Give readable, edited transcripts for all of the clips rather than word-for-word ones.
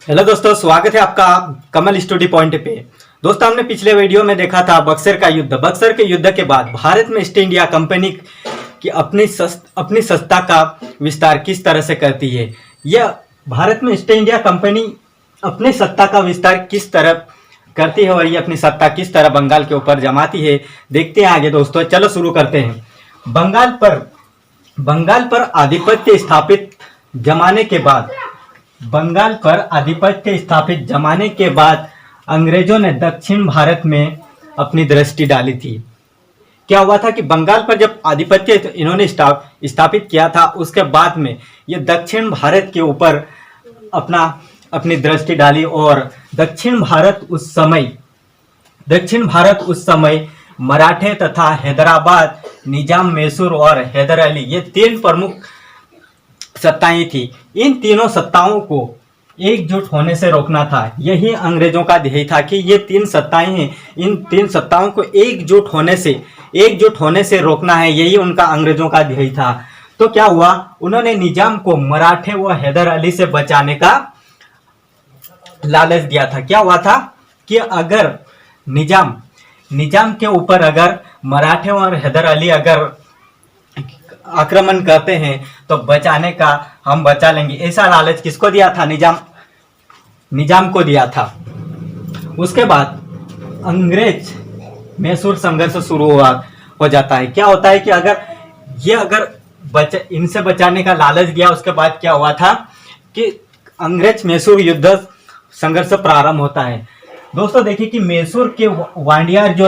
Hello दोस्तों, स्वागत है आपका कमल स्टडी पॉइंट पे। दोस्तों, हमने पिछले वीडियो में देखा था बक्सर का युद्ध। बक्सर के युद्ध के बाद भारत में ईस्ट इंडिया कंपनी की अपनी सत्ता का विस्तार किस तरह से करती है। यह भारत में ईस्ट इंडिया कंपनी अपनी सत्ता का विस्तार किस तरह करती है और ये अपनी सत्ता किस तरह बंगाल के ऊपर जमाती है, देखते हैं आगे। दोस्तों चलो शुरू करते हैं। बंगाल पर आधिपत्य स्थापित जमाने के बाद अंग्रेजों ने दक्षिण भारत में अपनी दृष्टि डाली थी। क्या हुआ था कि बंगाल पर जब आधिपत्य इन्होंने स्थापित किया था, उसके बाद में ये दक्षिण भारत के ऊपर अपनी दृष्टि डाली और दक्षिण भारत उस समय मराठे तथा हैदराबाद, निजाम, मैसूर और हैदर अली, ये तीन प्रमुख सत्ताएं थी। इन तीनों सत्ताओं को एकजुट होने से रोकना था। यही अंग्रेजों का ध्येय था कि ये तीन सत्ताएं हैं, इन तीन सत्ताओं को एकजुट होने से रोकना है। यही उनका अंग्रेजों का ध्येय था। तो क्या हुआ, उन्होंने निजाम को मराठे व हैदर अली से बचाने का लालच दिया था। क्या हुआ था कि अगर निजाम के ऊपर अगर मराठे और हैदर अली अगर आक्रमण करते हैं तो हम बचा लेंगे। ऐसा लालच किसको दिया था? निजाम को दिया था। उसके बाद अंग्रेज मैसूर संघर्ष शुरू हो जाता है। क्या होता है कि अगर इनसे बचाने का लालच दिया, उसके बाद क्या हुआ था कि अंग्रेज मैसूर युद्ध संघर्ष प्रारंभ होता है। दोस्तों देखिए कि मैसूर के वांडियार जो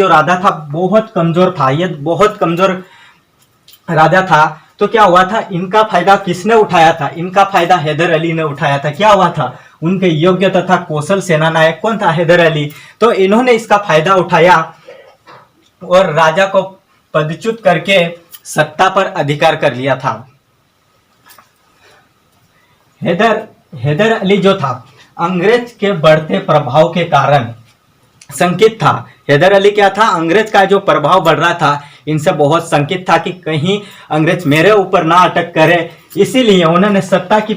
राजा था बहुत कमजोर था। ये बहुत कमजोर राजा था। तो क्या हुआ था, इनका फायदा किसने उठाया था? इनका फायदा हैदर अली ने उठाया था। क्या हुआ था, उनके योग्य तथा कौशल सेना नायक कौन था? हैदर अली। तो इन्होंने इसका फायदा उठाया और राजा को पदच्युत करके सत्ता पर अधिकार कर लिया था। हैदर अली जो था, अंग्रेज के बढ़ते प्रभाव के कारण शंकित था। हैदर अली क्या था, अंग्रेज का जो प्रभाव बढ़ रहा था, इनसे बहुत शंकित था कि कहीं अंग्रेज मेरे ऊपर ना अटक करे। इसीलिए उन्होंने सत्ता की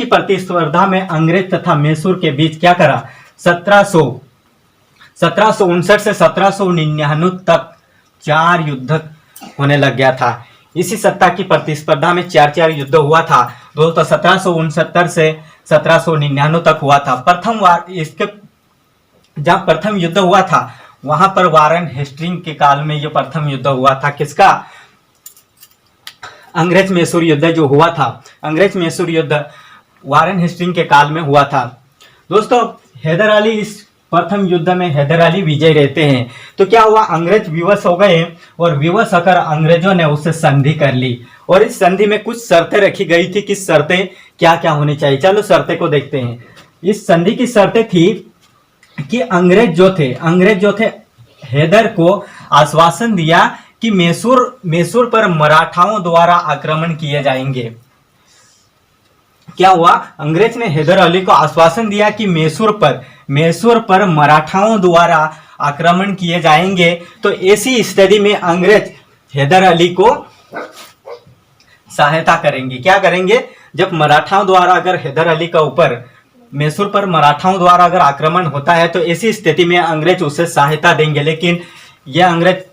प्रतिस्पर्धा में अंग्रेज तथा मैसूर के बीच क्या करा, 1759 से 1799 तक 4 युद्ध होने लग गया था। इसी सत्ता की प्रतिस्पर्धा में 4 युद्ध हुआ था। दोस्तों 1769 से 1799 तक हुआ था। जहां प्रथम युद्ध हुआ था, वहां पर वारन हेस्टिंग के काल में ये प्रथम युद्ध हुआ था। किसका? अंग्रेज मैसूर युद्ध जो हुआ था, अंग्रेज मैसूर युद्ध वारन हेस्टिंग के काल में हुआ था। दोस्तों हैदर अली, इस प्रथम युद्ध में हैदर अली विजय रहते हैं। तो क्या हुआ, अंग्रेज विवश हो गए और विवश होकर अंग्रेजों ने उससे संधि कर ली और इस संधि में कुछ शर्तें रखी गई थी कि शर्तें क्या क्या होनी चाहिए। चलो शर्तें को देखते हैं। इस संधि की शर्तें थी कि अंग्रेज जो थे हैदर को आश्वासन दिया कि मैसूर पर मराठाओं द्वारा आक्रमण किए जाएंगे। क्या हुआ, अंग्रेज ने हैदर अली को आश्वासन दिया कि मैसूर पर मराठाओं द्वारा आक्रमण किए जाएंगे। तो ऐसी स्थिति में अंग्रेज हैदर अली को सहायता करेंगे। क्या करेंगे, जब मराठाओं द्वारा अगर हैदर अली का ऊपर मैसूर पर मराठाओं द्वारा अगर आक्रमण होता है तो ऐसी स्थिति में अंग्रेज उसे सहायता देंगे। लेकिन ये अंग्रेज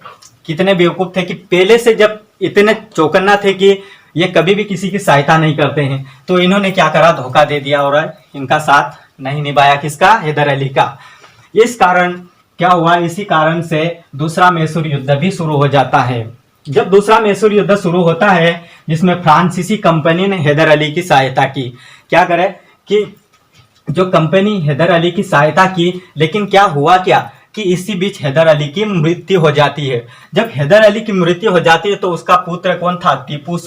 कितने बेवकूफ थे कि पहले से जब इतने चौकन्ना थे कि ये कभी भी किसी की सहायता नहीं करते हैं, तो इन्होंने क्या करा, धोखा दे दिया और इनका साथ नहीं निभाया। किसका? हैदर अली का। इस कारण क्या हुआ, इसी कारण से दूसरा मैसूर युद्ध भी शुरू हो जाता है। जब दूसरा मैसूर युद्ध शुरू होता है, जिसमें फ्रांसीसी कंपनी ने हैदर अली की सहायता की। क्या करे कि जो कंपनी हैदर अली की सहायता की, लेकिन क्या हुआ कि इसी बीच हैदर अली की मृत्यु हो जाती है। जब हैदर अली की मृत्यु हो जाती है तो उसका पुत्र कौन था? टीपू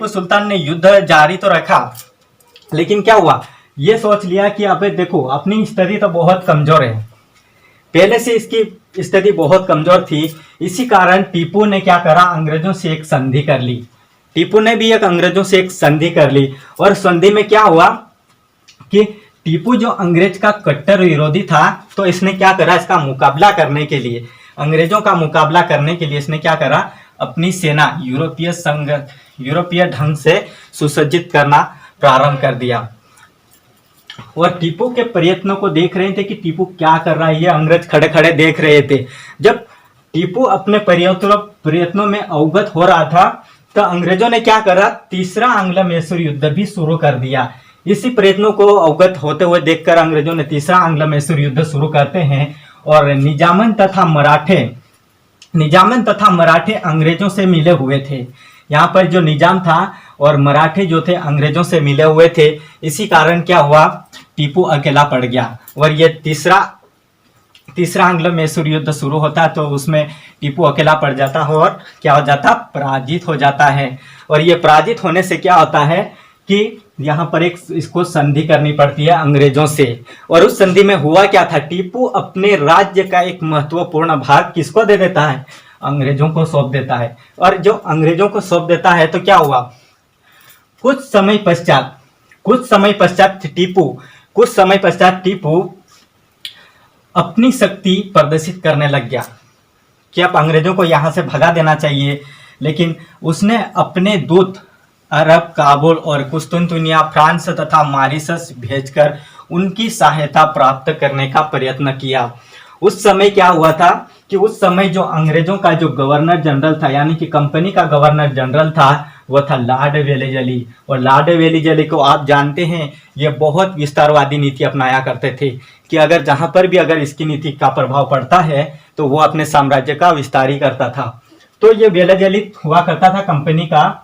सुल्तान ने युद्ध जारी तो रखा, लेकिन क्या हुआ, ये सोच लिया कि अबे देखो अपनी स्थिति तो बहुत कमजोर है, पहले से इसकी स्थिति बहुत कमजोर थी। इसी कारण टीपू ने क्या करा, अंग्रेजों से एक संधि कर ली। और संधि में क्या हुआ कि टीपू जो अंग्रेज का कट्टर विरोधी था, तो इसने क्या करा, इसका मुकाबला करने के लिए, अंग्रेजों का मुकाबला करने के लिए इसने क्या करा, अपनी सेना यूरोपीय ढंग से सुसज्जित करना प्रारंभ कर दिया। और टीपू के प्रयत्नों को देख रहे थे कि टीपू क्या कर रहा है, ये अंग्रेज खड़े खड़े देख रहे थे। जब टीपू अपने प्रयत्नों में अवगत हो रहा था तो अंग्रेजों ने क्या करा, तीसरा आंग्ल मैसूर युद्ध भी शुरू कर दिया। इसी प्रयत्नों को अवगत होते हुए देखकर अंग्रेजों ने तीसरा आंग्ल मैसूर युद्ध शुरू करते हैं और निजामन तथा मराठे अंग्रेजों से मिले हुए थे। यहाँ पर जो निजाम था और मराठे जो थे अंग्रेजों से मिले हुए थे। इसी कारण क्या हुआ, टीपू अकेला पड़ गया और ये तीसरा आंग्ल मैसूर युद्ध शुरू होता तो उसमें टीपू अकेला पड़ जाता है और क्या हो जाता, पराजित हो जाता है। और ये पराजित होने से क्या होता है कि यहाँ पर इसको संधि करनी पड़ती है अंग्रेजों से। और उस संधि में हुआ क्या था, टीपू अपने राज्य का एक महत्वपूर्ण भाग किसको दे देता है, अंग्रेजों को सौंप देता है। और जो अंग्रेजों को सौंप देता है तो क्या हुआ, कुछ समय पश्चात टीपू अपनी शक्ति प्रदर्शित करने लग गया कि अब अंग्रेजों को यहां से भगा देना चाहिए। लेकिन उसने अपने दूत अरब, काबुल और कुस्तुनतुनिया, फ्रांस तथा मॉरिशस भेजकर उनकी सहायता प्राप्त करने का प्रयत्न किया। उस समय क्या हुआ था कि उस समय जो अंग्रेजों का जो गवर्नर जनरल था, यानी कि कंपनी का गवर्नर जनरल था, वो था लॉर्ड वेलेजली। और लॉर्ड वेलेजली को आप जानते हैं, ये बहुत विस्तारवादी नीति अपनाया करते थे कि अगर जहां पर भी अगर इसकी नीति का प्रभाव पड़ता है तो वो अपने साम्राज्य का विस्तार ही करता था। तो ये वेलेजली हुआ करता था कंपनी का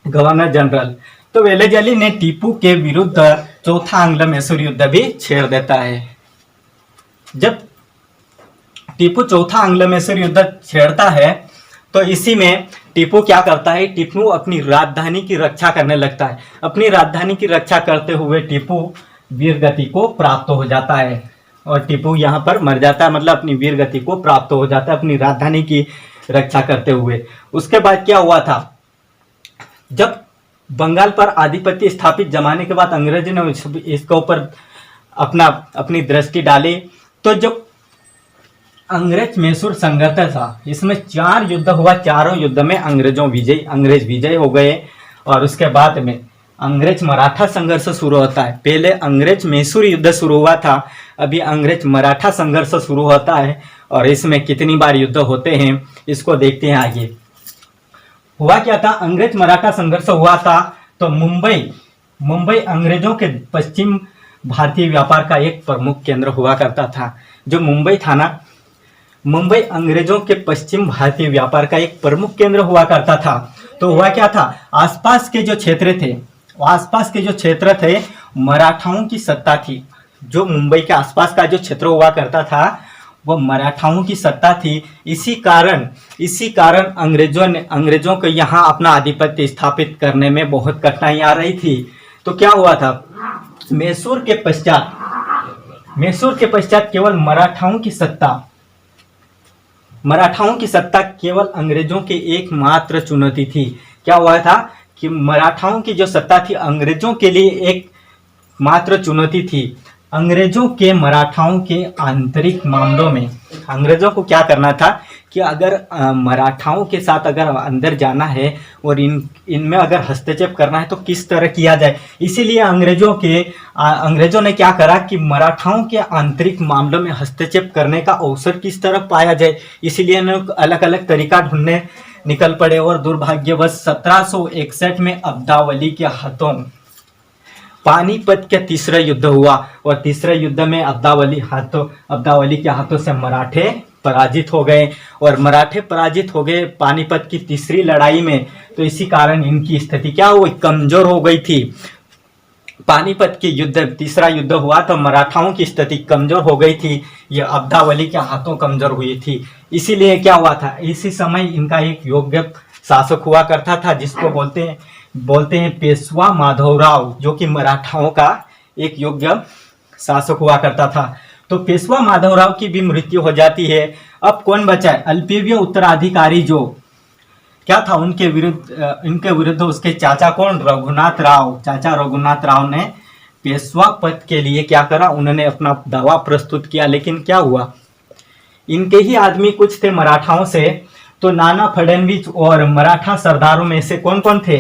गवर्नर जनरल। तो वेलेजली ने टीपू के विरुद्ध चौथा आंग्ल मैसूर युद्ध भी छेड़ देता है। जब टीपू चौथा आंग्ल मैसूर युद्ध छेड़ता है तो इसी में टीपू क्या करता है, टीपू अपनी राजधानी की रक्षा करने लगता है। अपनी राजधानी की रक्षा करते हुए टीपू वीर गति को प्राप्त हो जाता है और टीपू यहाँ पर मर जाता है, मतलब अपनी वीर गति को प्राप्त हो जाता है अपनी राजधानी की रक्षा करते हुए। उसके बाद क्या हुआ था, जब बंगाल पर आधिपत्य स्थापित जमाने के बाद अंग्रेज ने इसके ऊपर अपनी दृष्टि डाली। तो जो अंग्रेज मैसूर संघर्ष था, इसमें 4 युद्ध हुआ। चारों युद्ध में अंग्रेज विजय हो गए। और उसके बाद में अंग्रेज मराठा संघर्ष शुरू होता है। पहले अंग्रेज मैसूर युद्ध शुरू हुआ था, अभी अंग्रेज मराठा संघर्ष शुरू होता है। और इसमें कितनी बार युद्ध होते हैं इसको देखते हैं आगे। हुआ क्या था, अंग्रेज मराठा संघर्ष हुआ था तो मुंबई अंग्रेजों के पश्चिम भारतीय व्यापार का एक प्रमुख केंद्र हुआ करता था। जो मुंबई था ना, मुंबई अंग्रेजों के पश्चिम भारतीय व्यापार का एक प्रमुख केंद्र हुआ करता था। तो हुआ क्या था, आसपास के जो क्षेत्र थे मराठाओं की सत्ता थी। जो मुंबई के आसपास का जो क्षेत्र हुआ करता था वो मराठाओं की सत्ता थी। इसी कारण अंग्रेजों को यहाँ अपना आधिपत्य स्थापित करने में बहुत कठिनाई आ रही थी। तो क्या हुआ था, मैसूर के पश्चात केवल मराठाओं की सत्ता केवल अंग्रेजों की एकमात्र चुनौती थी। क्या हुआ था कि मराठाओं की जो सत्ता थी अंग्रेजों के लिए एक मात्र चुनौती थी। अंग्रेजों के मराठाओं के आंतरिक मामलों में अंग्रेजों को क्या करना था कि अगर मराठाओं के साथ अगर अंदर जाना है और इनमें अगर हस्तक्षेप करना है तो किस तरह किया जाए। इसीलिए अंग्रेजों ने क्या करा कि मराठाओं के आंतरिक मामलों में हस्तक्षेप करने का अवसर किस तरह पाया जाए, इसीलिए अलग अलग तरीका ढूंढने निकल पड़े। और दुर्भाग्यवश 1761 में अब्दावली के हाथों पानीपत के तीसरा युद्ध हुआ और तीसरे युद्ध में अब्दावली के हाथों से मराठे पराजित हो गए। और मराठे पराजित हो गए पानीपत की तीसरी लड़ाई में। तो इसी कारण इनकी स्थिति क्या हुई, कमजोर हो गई थी। पानीपत की तीसरा युद्ध हुआ तो मराठाओं की स्थिति कमजोर हो गई थी, ये अब्दावली के हाथों कमजोर हुई थी। इसीलिए क्या हुआ था, इसी समय इनका एक योग्य शासक हुआ करता था जिसको बोलते हैं पेशवा माधवराव, जो कि मराठाओं का एक योग्य शासक हुआ करता था। तो पेशवा माधवराव की भी मृत्यु हो जाती है। अब कौन बचा है, अल्पीय उत्तराधिकारी जो क्या था इनके विरुद्ध उसके चाचा कौन, चाचा रघुनाथ राव ने पेशवा पद के लिए क्या करा, उन्होंने अपना दावा प्रस्तुत किया। लेकिन क्या हुआ, इनके ही आदमी कुछ थे मराठाओं से, तो नाना फडणवीस और मराठा सरदारों में से कौन कौन थे?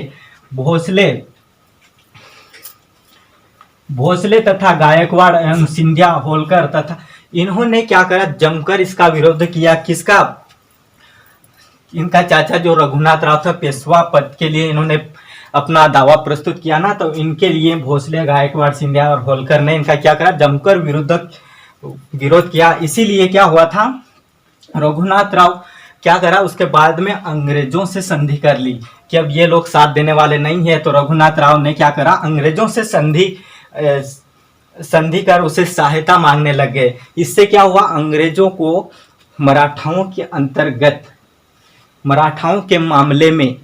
भोसले तथा गायकवाड़ एवं सिंधिया, होलकर तथा इन्होंने क्या करा? जमकर इसका विरोध किया। किसका? इनका चाचा जो रघुनाथ राव था, पेशवा पद के लिए इन्होंने अपना दावा प्रस्तुत किया ना, तो इनके लिए भोसले, गायकवाड़, सिंधिया और होलकर ने इनका क्या करा? जमकर विरोध किया। इसीलिए क्या हुआ था? रघुनाथ राव क्या करा? उसके बाद में अंग्रेजों से संधि कर ली कि अब ये लोग साथ देने वाले नहीं है, तो रघुनाथ राव ने क्या करा? अंग्रेजों से संधि कर उसे सहायता मांगने लग गए। इससे क्या हुआ? अंग्रेजों को मराठाओं के अंतर्गत, मराठाओं के मामले में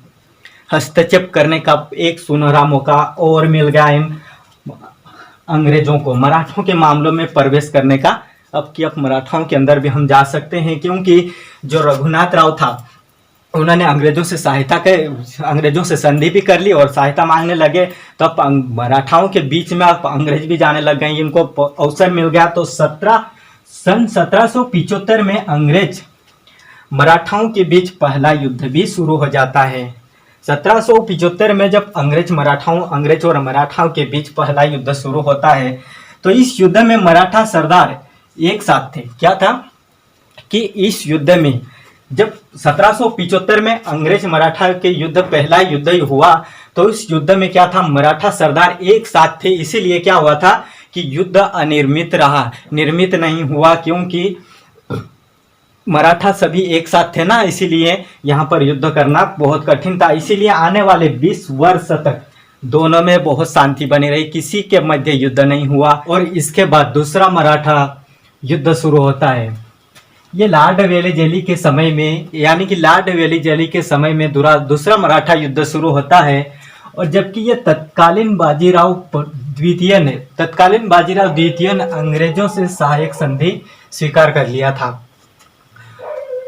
हस्तक्षेप करने का एक सुनहरा मौका और मिल गया अंग्रेजों को, मराठों के मामलों में प्रवेश करने का। अब मराठाओं के अंदर भी हम जा सकते हैं, क्योंकि जो रघुनाथ राव था उन्होंने अंग्रेजों से संधि भी कर ली और सहायता मांगने लगे, तो अब मराठाओं के बीच में अब अंग्रेज भी जाने लग गए, इनको अवसर मिल गया। तो सन 1775 में अंग्रेज मराठाओं के बीच पहला युद्ध भी शुरू हो जाता है। 1775 में जब अंग्रेज और मराठाओं के बीच पहला युद्ध शुरू होता है, तो इस युद्ध में मराठा सरदार एक साथ थे। क्या था कि इस युद्ध में जब 1775 में अंग्रेज मराठा के युद्ध, पहला युद्ध हुआ, तो इस युद्ध में क्या था? मराठा सरदार एक साथ थे। इसीलिए क्या हुआ था कि युद्ध अनिर्मित रहा, निर्मित नहीं हुआ, क्योंकि मराठा सभी एक साथ थे ना, इसीलिए यहाँ पर युद्ध करना बहुत कठिन था। इसीलिए आने वाले 20 वर्ष तक दोनों में बहुत शांति बनी रही, किसी के मध्य युद्ध नहीं हुआ। और इसके बाद दूसरा मराठा युद्ध शुरू होता है। ये लॉर्ड वेलेजली के समय में, यानी कि लॉर्ड वेलेजली के समय में दूसरा मराठा युद्ध शुरू होता है। और जबकि ये तत्कालीन बाजीराव द्वितीय ने अंग्रेजों से सहायक संधि स्वीकार कर लिया था।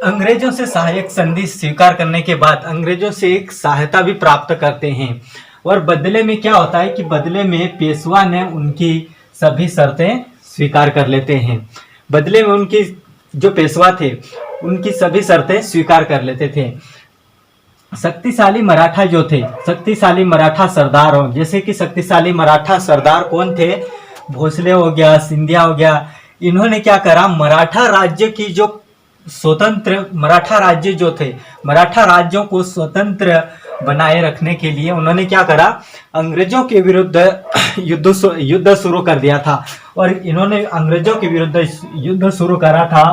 अंग्रेजों से सहायक संधि स्वीकार करने के बाद अंग्रेजों से एक सहायता भी प्राप्त करते हैं, और बदले में क्या होता है कि बदले में पेशवा ने उनकी सभी शर्तें स्वीकार कर लेते हैं। बदले में उनकी जो पेशवा थे उनकी सभी शर्तें स्वीकार कर लेते थे। शक्तिशाली मराठा सरदार हो, जैसे कि शक्तिशाली मराठा सरदार कौन थे? भोसले हो गया, सिंधिया हो गया। इन्होंने क्या करा? मराठा राज्यों को स्वतंत्र बनाए रखने के लिए उन्होंने क्या करा? अंग्रेजों के विरुद्ध युद्ध शुरू कर दिया था। और इन्होंने अंग्रेजों के विरुद्ध युद्ध शुरू करा था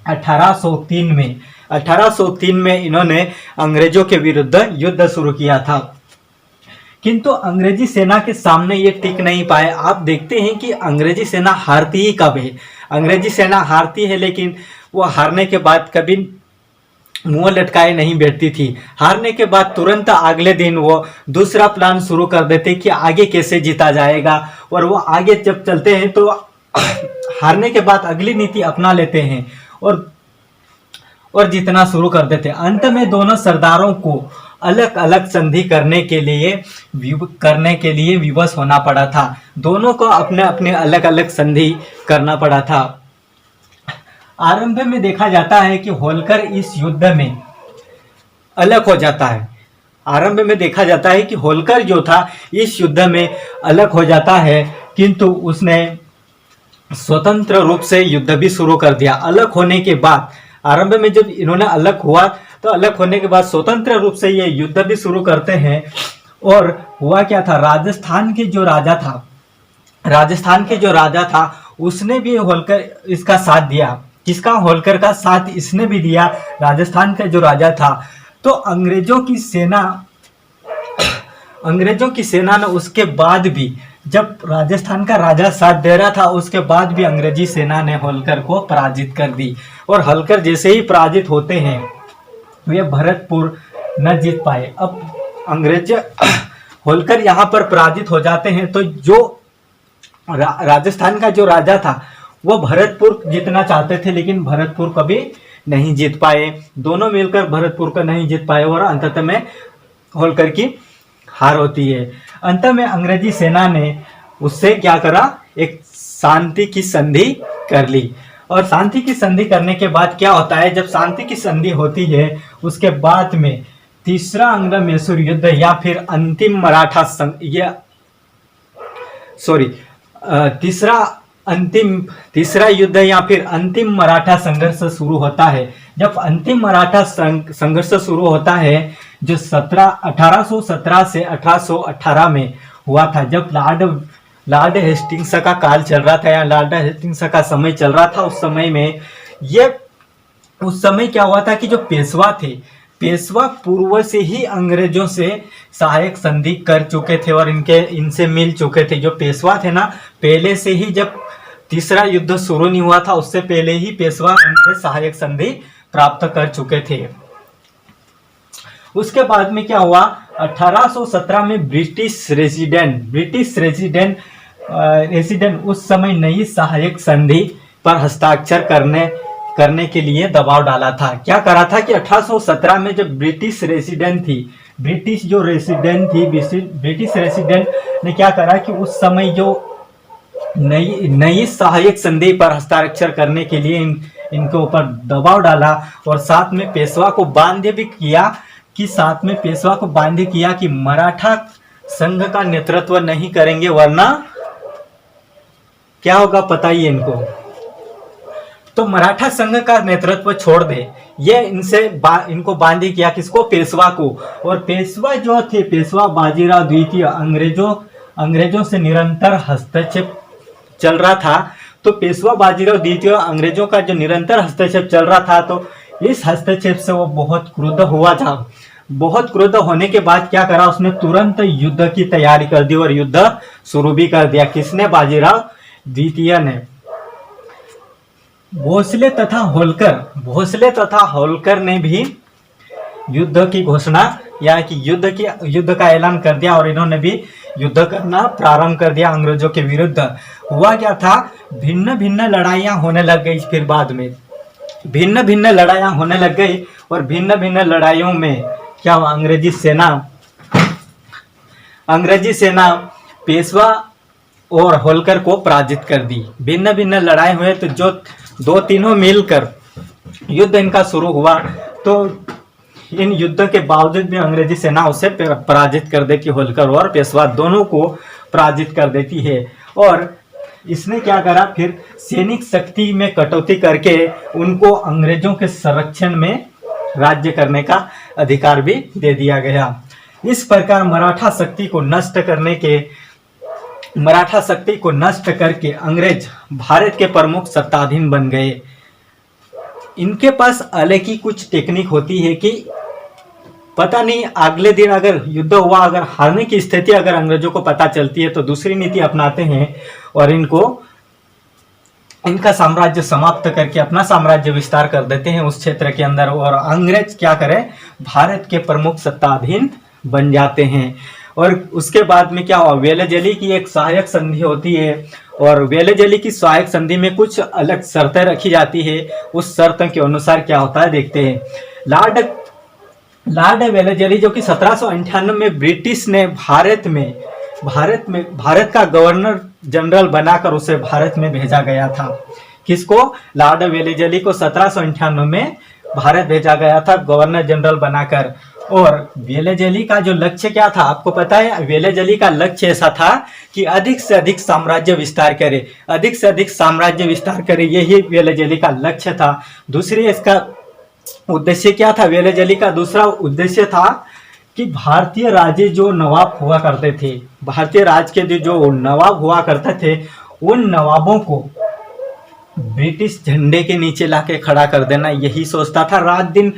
1803 में। 1803 में इन्होंने अंग्रेजों के विरुद्ध युद्ध शुरू किया था, किंतु अंग्रेजी सेना के सामने ये टिक नहीं पाए। आप देखते हैं कि अंग्रेजी सेना हारती ही कब है? अंग्रेजी सेना हारती है, लेकिन वो हारने के बाद कभी मुंह लटकाए नहीं बैठती थी। हारने के बाद तुरंत अगले दिन वो दूसरा प्लान शुरू कर देते कि आगे कैसे जीता जाएगा, और वो आगे जब चलते हैं तो हारने के बाद अगली नीति अपना लेते हैं और जीतना शुरू कर देते हैं। अंत में दोनों सरदारों को अलग अलग संधि करने के लिए विवश होना पड़ा था। दोनों को अपने अपने अलग अलग संधि करना पड़ा था। आरंभ में देखा जाता है कि होलकर इस युद्ध में अलग हो जाता है। आरंभ में देखा जाता है कि होलकर जो था इस युद्ध में अलग हो जाता है, किंतु उसने स्वतंत्र रूप से युद्ध भी शुरू कर दिया। अलग होने के बाद, आरंभ में जब इन्होंने अलग हुआ, तो अलग होने के बाद स्वतंत्र रूप से ये युद्ध भी शुरू करते हैं। और हुआ क्या था? राजस्थान के जो राजा था उसने भी होलकर इसका साथ दिया। किसका? होलकर का साथ इसने भी दिया, राजस्थान का जो राजा था। तो अंग्रेजों की सेना ने उसके बाद भी, जब राजस्थान का राजा साथ दे रहा था, उसके बाद भी अंग्रेजी सेना ने होलकर को पराजित कर दी। और होलकर जैसे ही पराजित होते हैं वे भरतपुर न जीत पाए। अब होलकर यहाँ पर पराजित हो जाते हैं, तो जो राजस्थान का जो राजा था वो भरतपुर जीतना चाहते थे, लेकिन भरतपुर कभी नहीं जीत पाए। दोनों मिलकर भरतपुर को नहीं जीत पाए और अंततः में होलकर की हार होती है। अंत में अंग्रेजी सेना ने उससे क्या करा? एक शांति की संधि कर ली। और शांति की संधि करने के बाद क्या होता है, जब शांति की संधि होती है उसके बाद में तीसरा आंग्ल मैसूर युद्ध या फिर अंतिम मराठा तीसरा युद्ध या फिर अंतिम मराठा संघर्ष शुरू होता है। जब अंतिम मराठा संघर्ष शुरू होता है जो 1817 से 1818 में हुआ था, जब लॉर्ड हेस्टिंग्स का काल चल रहा था या लॉर्ड हेस्टिंग्स का समय चल रहा था। उस समय क्या हुआ था कि जो पेशवा पूर्व से ही अंग्रेजों से सहायक संधि कर चुके थे और इनसे मिल चुके थे। जो पेशवा थे ना, पहले से ही, जब तीसरा युद्ध शुरू नहीं हुआ था उससे पहले ही पेशवा उनसे सहायक संधि प्राप्त कर चुके थे। उसके बाद में क्या हुआ, 1817 में ब्रिटिश रेसिडेंट उस समय नई सहायक संधि पर हस्ताक्षर करने के लिए दबाव डाला था। क्या करा था कि 1817 में जब ब्रिटिश रेसिडेंट ने क्या करा कि उस समय जो नई सहायक संधि पर हस्ताक्षर करने के लिए इनके ऊपर दबाव डाला और साथ में पेशवा को बाध्य किया कि मराठा संघ का नेतृत्व नहीं करेंगे वरना क्या होगा पता ही इनको। तो मराठा संघ का नेतृत्व छोड़ दे, ये इनको बांधी किया, किसको, पेशवा को। और पेशवा जो थे, पेशवा बाजीराव द्वितीय अंग्रेजों से निरंतर हस्तक्षेप चल रहा था। तो पेशवा बाजीराव द्वितीय अंग्रेजों का जो निरंतर हस्तक्षेप चल रहा था, तो इस हस्तक्षेप से वो बहुत क्रुद्ध हुआ था। बहुत क्रुद्ध होने के बाद क्या करा, उसने तुरंत युद्ध की तैयारी कर दी और युद्ध शुरू भी कर दिया। किसने, बाजीराव द्वितीय ने। भोसले तथा होलकर ने भी युद्ध की घोषणा या कि युद्ध का ऐलान कर दिया और इन्होंने भी युद्ध करना प्रारंभ कर दिया अंग्रेजों के विरुद्ध। हुआ क्या था, भिन्न भिन्न लड़ाइयां होने लग गई। फिर बाद में भिन्न भिन्न लड़ाइयां होने लग गई और भिन्न भिन्न लड़ाइयों में क्या हुआ, अंग्रेजी सेना पेशवा और होलकर को पराजित कर दी। भिन्न भिन्न लड़ाई हुए तो जो दो तीनों मिलकर युद्ध इनका शुरू हुआ, तो इन युद्ध के बावजूद भी अंग्रेजी सेना उसे पराजित कर देती, होलकर और पेशवा दोनों को पराजित कर देती है। और इसने क्या करा, फिर सैनिक शक्ति में कटौती करके उनको अंग्रेजों के संरक्षण में राज्य करने का अधिकार भी दे दिया गया। इस प्रकार मराठा शक्ति को नष्ट करके अंग्रेज भारत के प्रमुख सत्ताधीन बन गए। इनके पास अलग ही कुछ टेक्निक होती है कि पता नहीं अगले दिन अगर युद्ध हुआ, अगर हारने की स्थिति अगर अंग्रेजों को पता चलती है तो दूसरी नीति अपनाते हैं और इनका साम्राज्य समाप्त करके अपना साम्राज्य विस्तार कर देते हैं उस क्षेत्र के अंदर। और अंग्रेज क्या करें, भारत के प्रमुख सत्ताधीन बन जाते हैं। और उसके बाद में क्या हुआ, वेलेजली की एक सहायक संधि होती है और वेलेजली की सहायक संधि में कुछ अलग शर्तें रखी जाती है। उस शर्तों के अनुसार क्या होता है देखते हैं। लॉर्ड वेलेजली जो कि 1798 में ब्रिटिश ने भारत का गवर्नर जनरल बनाकर उसे भारत में भेजा गया था। किसको, लॉर्ड वेलेजली को 1798 में भारत भेजा गया था गवर्नर जनरल बनाकर। और वेलेजली का जो लक्ष्य क्या था आपको पता है, वेलेजली का लक्ष्य ऐसा था कि अधिक से अधिक साम्राज्य विस्तार करे, यही वेलेजली का लक्ष्य था। दूसरी इसका उद्देश्य क्या था, वेलेजली का दूसरा उद्देश्य था कि भारतीय राजे जो नवाब हुआ करते थे, भारतीय राज के जो नवाब हुआ करते थे, उन नवाबों को ब्रिटिश झंडे के नीचे लाके खड़ा कर देना, यही सोचता था। रात दिन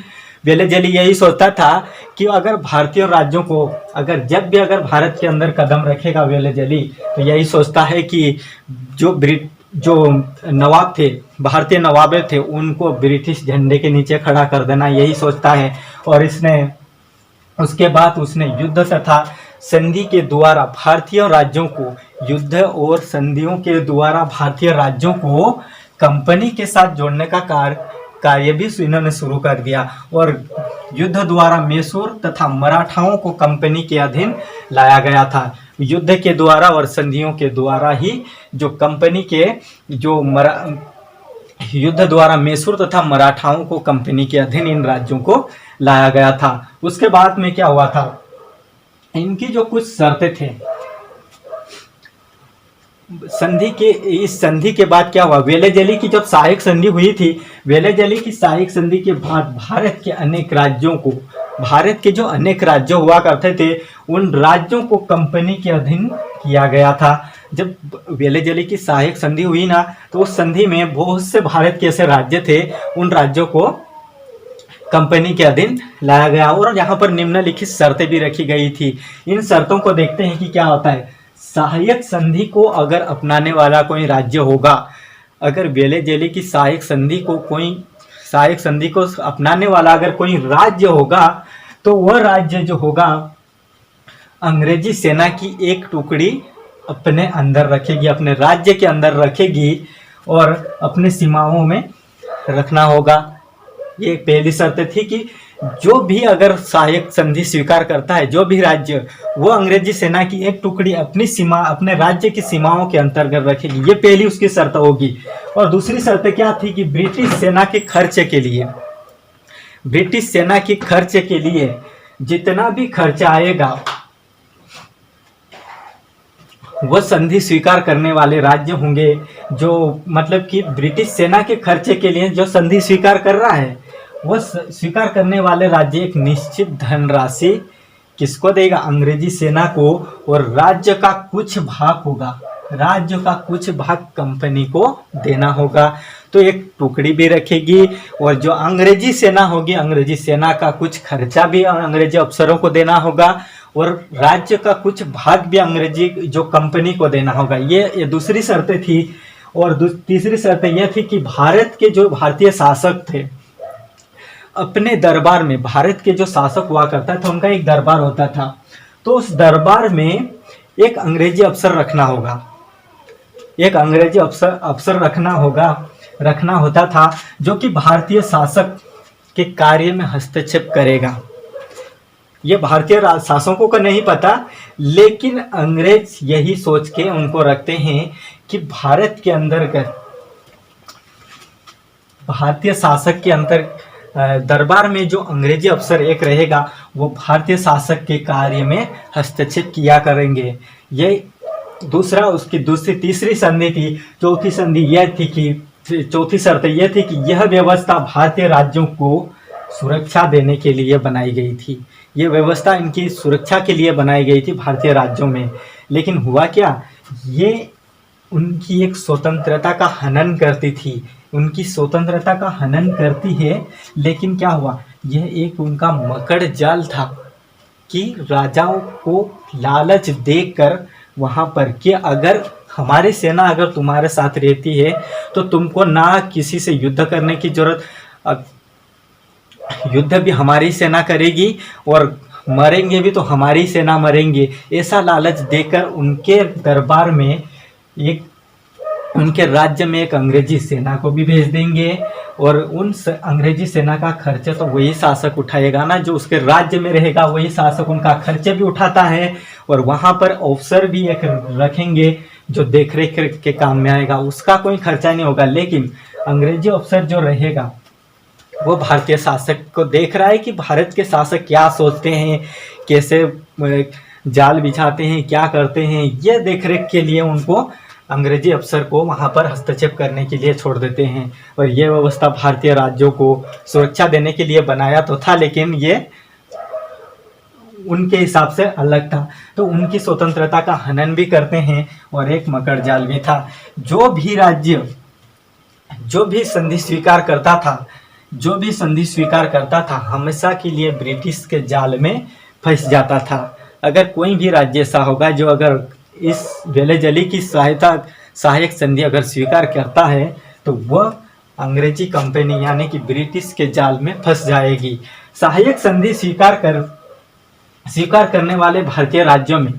वेलेजली यही सोचता था कि अगर भारतीय राज्यों को जब भी भारत के अंदर कदम रखेगा वेलेजली, तो यही सोचता है कि जो नवाब थे, भारतीय नवाबे थे, उनको ब्रिटिश झंडे के नीचे खड़ा कर देना, यही सोचता है। और उसके बाद उसने युद्ध तथा संधि के द्वारा भारतीय राज्यों को, युद्ध और संधियों के द्वारा भारतीय राज्यों को कंपनी के साथ जोड़ने का कार्य भी इन्होंने शुरू कर दिया। और युद्ध द्वारा मैसूर तथा मराठाओं को कंपनी के अधीन लाया गया था। युद्ध के द्वारा और संधियों के द्वारा ही जो कंपनी के युद्ध द्वारा मैसूर तथा मराठाओं को कंपनी के अधीन इन राज्यों को लाया गया था। उसके बाद में क्या हुआ था, इनकी जो कुछ शर्तें थे संधि के, इस संधि के बाद क्या हुआ, वेलेजली की जब सहायक संधि हुई थी, वेलेजली की सहायक संधि के बाद भारत के अनेक राज्यों को, भारत के जो अनेक राज्य हुआ करते थे उन राज्यों को कंपनी के अधीन किया गया था। जब वेलेजली की सहायक संधि हुई ना, तो उस संधि में बहुत से भारत के ऐसे राज्य थे, उन राज्यों को कंपनी के अधीन लाया गया और यहाँ पर निम्नलिखित शर्तें भी रखी गई थी। इन शर्तों को देखते हैं कि क्या होता है। सहायक संधि को अगर अपनाने वाला कोई राज्य होगा, अगर वेलेजली की सहायक संधि को अपनाने वाला अगर कोई राज्य होगा, तो वह राज्य जो होगा अंग्रेजी सेना की एक टुकड़ी अपने अंदर रखेगी, अपने राज्य के अंदर रखेगी और अपने सीमाओं में रखना होगा। ये पहली शर्त थी कि जो भी अगर सहायक संधि स्वीकार करता है, जो भी राज्य, वो अंग्रेजी सेना की एक टुकड़ी अपनी सीमा, अपने राज्य की सीमाओं के अंतर्गत रखेगी। ये पहली उसकी शर्त होगी। और दूसरी शर्त क्या थी कि ब्रिटिश सेना के खर्चे के लिए, ब्रिटिश सेना के खर्चे के लिए जितना भी खर्चा आएगा वो संधि स्वीकार करने वाले राज्य होंगे, जो मतलब कि ब्रिटिश सेना के खर्चे के लिए जो संधि स्वीकार कर रहा है, वो स्वीकार करने वाले राज्य एक निश्चित धनराशि किसको देगा, अंग्रेजी सेना को, और राज्य का कुछ भाग होगा, राज्य का कुछ भाग कंपनी को देना होगा। तो एक टुकड़ी भी रखेगी और जो अंग्रेजी सेना होगी, अंग्रेजी सेना का कुछ खर्चा भी अंग्रेजी अफसरों को देना होगा और राज्य का कुछ भाग भी अंग्रेजी जो कंपनी को देना होगा। ये दूसरी शर्तें थी। और तीसरी शर्त यह थी कि भारत के जो भारतीय शासक थे, अपने दरबार में, भारत के जो शासक हुआ करता था उनका एक दरबार होता था, तो उस दरबार में एक अंग्रेजी अफसर रखना होगा, एक अंग्रेजी अफसर रखना होता था, जो कि भारतीय शासक के कार्य में हस्तक्षेप करेगा। ये भारतीय शासकों को नहीं पता, लेकिन अंग्रेज यही सोच के उनको रखते हैं कि भारत के अंतर्गत, भारतीय शासक के अंतर दरबार में जो अंग्रेजी अफसर एक रहेगा, वो भारतीय शासक के कार्य में हस्तक्षेप किया करेंगे। ये दूसरा, उसकी तीसरी संधि थी। चौथी संधि यह थी कि, चौथी शर्त यह थी कि यह व्यवस्था भारतीय राज्यों को सुरक्षा देने के लिए बनाई गई थी। ये व्यवस्था इनकी सुरक्षा के लिए बनाई गई थी भारतीय राज्यों में। लेकिन हुआ क्या, ये उनकी एक स्वतंत्रता का हनन करती थी, उनकी स्वतंत्रता का हनन करती है। लेकिन क्या हुआ, यह एक उनका मकड़ जाल था कि राजाओं को लालच देकर वहां पर कि अगर हमारी सेना अगर तुम्हारे साथ रहती है तो तुमको ना किसी से युद्ध करने की जरूरत, युद्ध भी हमारी सेना करेगी और मरेंगे भी तो हमारी सेना मरेंगे, ऐसा लालच देकर उनके दरबार में एक, उनके राज्य में एक अंग्रेजी सेना को भी भेज देंगे और उन अंग्रेजी सेना का खर्चा तो वही शासक उठाएगा ना, जो उसके राज्य में रहेगा वही शासक उनका खर्चे भी उठाता है। और वहां पर अफसर भी एक रखेंगे जो देखरेख के काम में आएगा, उसका कोई खर्चा नहीं होगा। लेकिन अंग्रेजी अफसर जो रहेगा वो भारतीय शासक को देख रहा है कि भारत के शासक क्या सोचते हैं, कैसे जाल बिछाते हैं, क्या करते हैं, ये देखरेख के लिए उनको अंग्रेजी अफसर को वहां पर हस्तक्षेप करने के लिए छोड़ देते हैं। और ये व्यवस्था भारतीय राज्यों को सुरक्षा देने के लिए बनाया तो था, लेकिन ये उनके हिसाब से अलग था, तो उनकी स्वतंत्रता का हनन भी करते हैं। और एक मकड़ जाल भी था, जो भी राज्य जो भी संधि स्वीकार करता था हमेशा के लिए ब्रिटिश के जाल में फंस जाता था। अगर कोई भी राज्य ऐसा होगा जो अगर इस वेलेजली की सहायक संधि अगर स्वीकार करता है तो वह अंग्रेजी कंपनी यानी कि ब्रिटिश के जाल में फंस जाएगी। सहायक संधि स्वीकार करने वाले भारतीय राज्यों में,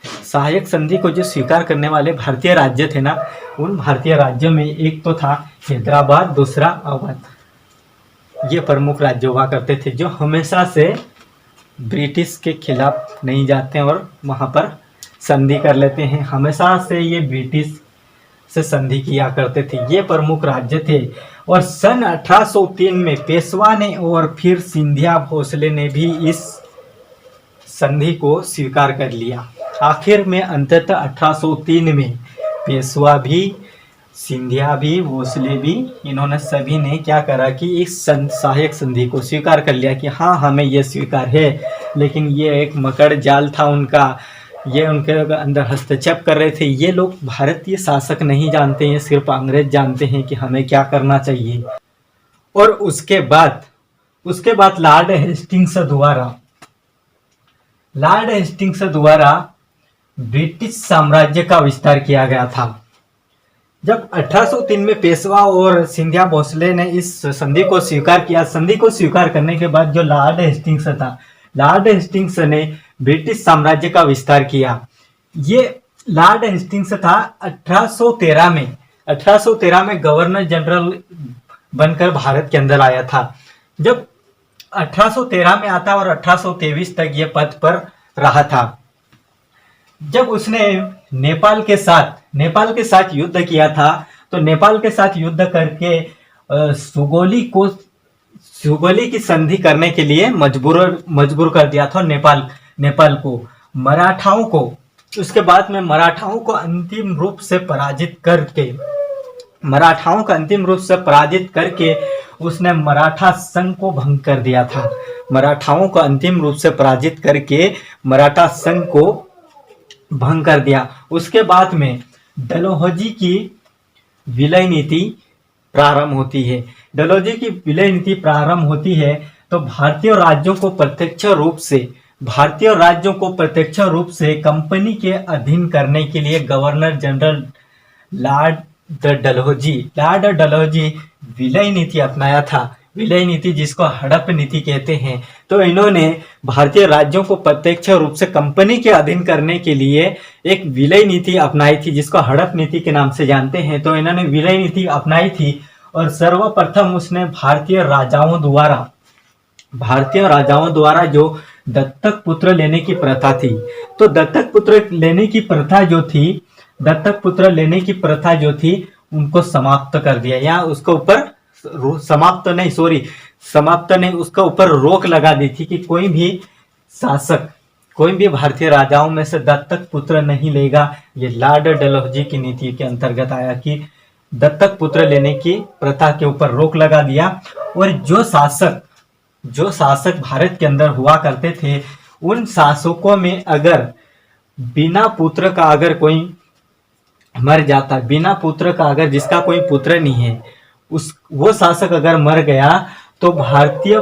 सहायक संधि को जो स्वीकार करने वाले भारतीय राज्य थे ना, उन भारतीय राज्यों में एक तो था हैदराबाद, दूसरा अवध। ये प्रमुख राज्य हुआ करते थे जो हमेशा से ब्रिटिश के खिलाफ नहीं जाते और वहां पर संधि कर लेते हैं। हमेशा से ये ब्रिटिश से संधि किया करते थे। ये प्रमुख राज्य थे। और सन 1803 में पेशवा ने और फिर सिंधिया भोसले ने भी इस संधि को स्वीकार कर लिया। आखिर में अंततः 1803 में पेशवा भी, सिंधिया भी, भोसले भी, इन्होंने सभी ने क्या करा कि इस सहायक संधि को स्वीकार कर लिया कि हाँ हमें ये स्वीकार है। लेकिन ये एक मकड़ जाल था उनका, ये उनके अंदर हस्तक्षेप कर रहे थे। ये लोग भारतीय शासक नहीं जानते हैं, सिर्फ अंग्रेज जानते हैं कि हमें क्या करना चाहिए। और उसके बाद लॉर्ड हेस्टिंग्स द्वारा ब्रिटिश साम्राज्य का विस्तार किया गया था। जब 1803 में पेशवा और सिंधिया भोसले ने इस संधि को स्वीकार किया, संधि को स्वीकार करने के बाद जो लॉर्ड हेस्टिंग्स था, लॉर्ड हेस्टिंग्स ने ब्रिटिश साम्राज्य का विस्तार किया। ये लॉर्ड हेस्टिंग्स था 1813 में गवर्नर जनरल बनकर भारत के अंदर आया था। जब 1813 में आता और 1823 तक ये पद पर रहा था। जब उसने नेपाल के साथ युद्ध किया था, तो नेपाल के साथ युद्ध करके सुगोली की संधि करने के लिए मजबूर कर दिया था नेपाल को, मराठाओं को। उसके बाद में मराठाओं को अंतिम रूप से पराजित करके उसने मराठा संघ को भंग कर दिया था। मराठाओं को अंतिम रूप से पराजित करके मराठा संघ को भंग कर दिया। उसके बाद में डलहौजी की विलय नीति प्रारंभ होती है। तो भारतीय राज्यों को प्रत्यक्ष रूप से कंपनी के अधीन करने के लिए गवर्नर जनरल लॉर्ड डलहौजी विलय नीति अपनाया था। विलय नीति जिसको हड़प नीति कहते हैं। तो इन्होंने भारतीय राज्यों को प्रत्यक्ष रूप से कंपनी के अधीन करने के लिए एक विलय नीति अपनाई थी, जिसको हड़प नीति के नाम से जानते हैं। तो इन्होंने विलय नीति अपनाई थी। और सर्वप्रथम उसने भारतीय राजाओं द्वारा जो दत्तक पुत्र लेने की प्रथा थी, तो दत्तक पुत्र लेने की प्रथा जो थी उनको समाप्त कर दिया, या उसके ऊपर उसका ऊपर रोक लगा दी थी कि कोई भी भारतीय राजाओं में से दत्तक पुत्र नहीं लेगा। ये लॉर्ड डलहौजी की नीति के अंतर्गत आया कि दत्तक पुत्र लेने की प्रथा के ऊपर रोक लगा दिया। और जो शासक भारत के अंदर हुआ करते थे, उन शासकों में अगर बिना पुत्र का अगर कोई मर जाता, अगर जिसका कोई पुत्र नहीं है, वो शासक अगर मर गया, तो भारतीय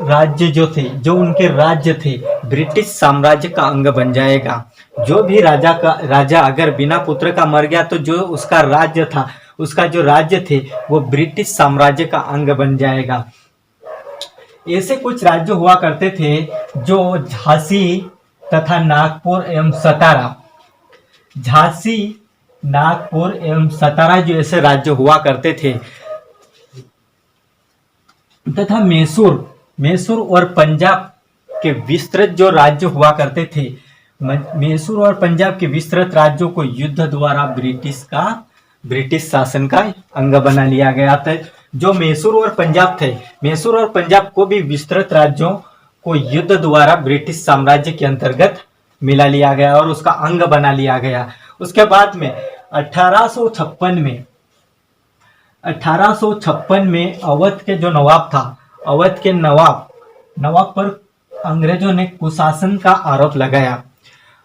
राज्य जो उनके राज्य थे, ब्रिटिश साम्राज्य का अंग बन जाएगा। जो भी राजा अगर बिना पुत्र का मर गया, तो जो उसका राज्य था, उसका जो राज्य थे, वो ब्रिटिश साम्राज्य का अंग बन जाएगा। ऐसे कुछ राज्य हुआ करते थे जो झांसी तथा नागपुर एवं सतारा जो ऐसे राज्य हुआ करते थे, तथा मैसूर और पंजाब के विस्तृत जो राज्य हुआ करते थे। मैसूर और पंजाब के विस्तृत राज्यों को युद्ध द्वारा ब्रिटिश शासन का अंग बना लिया गया था। जो मैसूर और पंजाब को भी विस्तृत राज्यों को युद्ध द्वारा ब्रिटिश साम्राज्य के अंतर्गत मिला लिया गया और उसका अंग बना लिया गया। उसके बाद में 1856 में अवध के जो नवाब था, अवध के नवाब पर अंग्रेजों ने कुशासन का आरोप लगाया।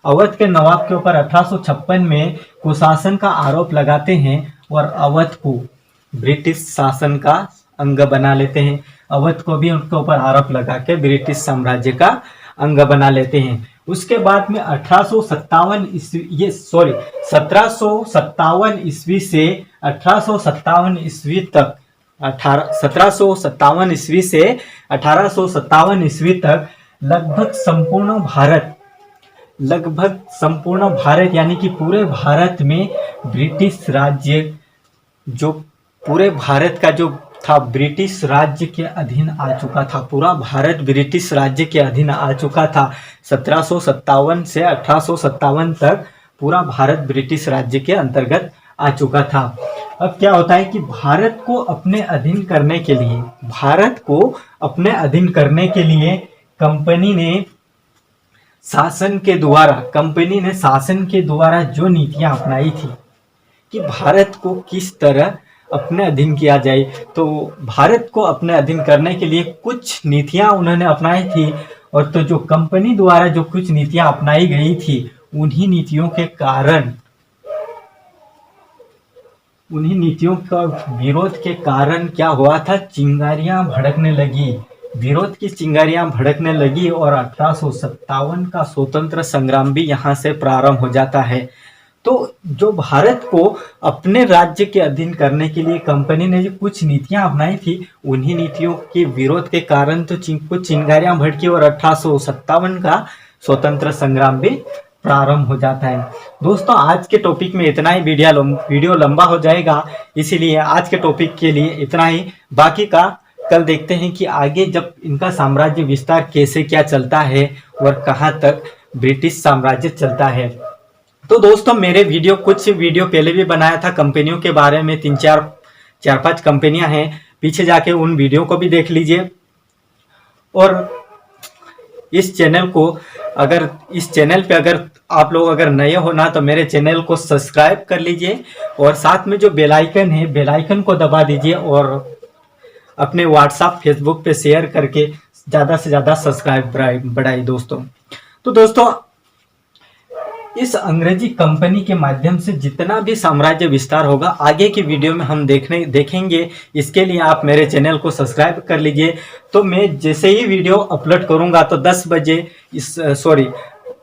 अवध के नवाब के ऊपर 1856 में कुशासन का आरोप लगाते हैं और अवध को ब्रिटिश शासन का अंग बना लेते हैं। अवध को भी उनके ऊपर आरोप लगा के ब्रिटिश साम्राज्य का अंग बना लेते हैं। उसके बाद में 1757 ईस्वी से 1857 ईस्वी तक 1757 ईस्वी से 1857 ईस्वी तक लगभग संपूर्ण भारत यानी कि पूरे भारत में ब्रिटिश राज्य, जो पूरे भारत का जो था ब्रिटिश राज्य के अधीन आ चुका था। पूरा भारत ब्रिटिश राज्य के अधीन आ चुका था। 1757 से 1857 तक पूरा भारत ब्रिटिश राज्य के अंतर्गत आ चुका था। अब क्या होता है कि भारत को अपने अधीन करने के लिए कंपनी ने शासन के द्वारा जो नीतियां अपनाई थी कि भारत को किस तरह अपने अधीन किया जाए, तो भारत को अपने अधीन करने के लिए कुछ नीतियां उन्होंने अपनाई थी। और तो जो कंपनी द्वारा जो कुछ नीतियां अपनाई गई थी, उन्हीं नीतियों का विरोध के कारण क्या हुआ था, चिंगारियां भड़कने लगी, विरोध की चिंगारियां भड़कने लगी और 1857 का स्वतंत्र संग्राम भी यहाँ से प्रारंभ हो जाता है। तो जो भारत को अपने राज्य के अधीन करने के लिए कंपनी ने जो कुछ नीतियां अपनाई थी, उन्हीं नीतियों के विरोध के कारण तो कुछ चिंगारियां भड़की और 1857 का स्वतंत्र संग्राम भी प्रारंभ हो जाता है। दोस्तों, आज के टॉपिक में इतना ही, वीडियो लंबा हो जाएगा, इसीलिए आज के टॉपिक के लिए इतना ही। बाकी का कल देखते हैं कि आगे जब इनका साम्राज्य विस्तार कैसे क्या चलता है और कहाँ तक ब्रिटिश साम्राज्य चलता है। तो दोस्तों, मेरे कुछ वीडियो पहले भी बनाया था कंपनियों के बारे में, 4-5 कंपनियां हैं, पीछे जाके उन वीडियो को भी देख लीजिए। और इस चैनल पे अगर आप लोग नए हो ना, तो मेरे चैनल को सब्सक्राइब कर लीजिए और साथ में जो बेल आइकन को दबा दीजिए और अपने व्हाट्सएप फेसबुक पे शेयर करके ज़्यादा से ज़्यादा सब्सक्राइब बढ़ाइए दोस्तों। तो दोस्तों, इस अंग्रेजी कंपनी के माध्यम से जितना भी साम्राज्य विस्तार होगा, आगे की वीडियो में हम देखेंगे। इसके लिए आप मेरे चैनल को सब्सक्राइब कर लीजिए। तो मैं जैसे ही वीडियो अपलोड करूंगा तो 10 बजे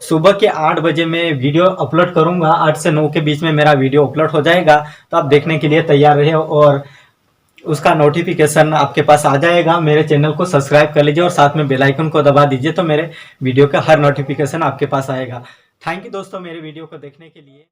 सुबह के 8 बजे मैं वीडियो अपलोड करूंगा, 8 से 9 के बीच में मेरा वीडियो अपलोड हो जाएगा। तो आप देखने के लिए तैयार रहे और उसका नोटिफिकेशन आपके पास आ जाएगा। मेरे चैनल को सब्सक्राइब कर लीजिए और साथ में बेल आइकन को दबा दीजिए, तो मेरे वीडियो का हर नोटिफिकेशन आपके पास आएगा। थैंक यू दोस्तों मेरे वीडियो को देखने के लिए।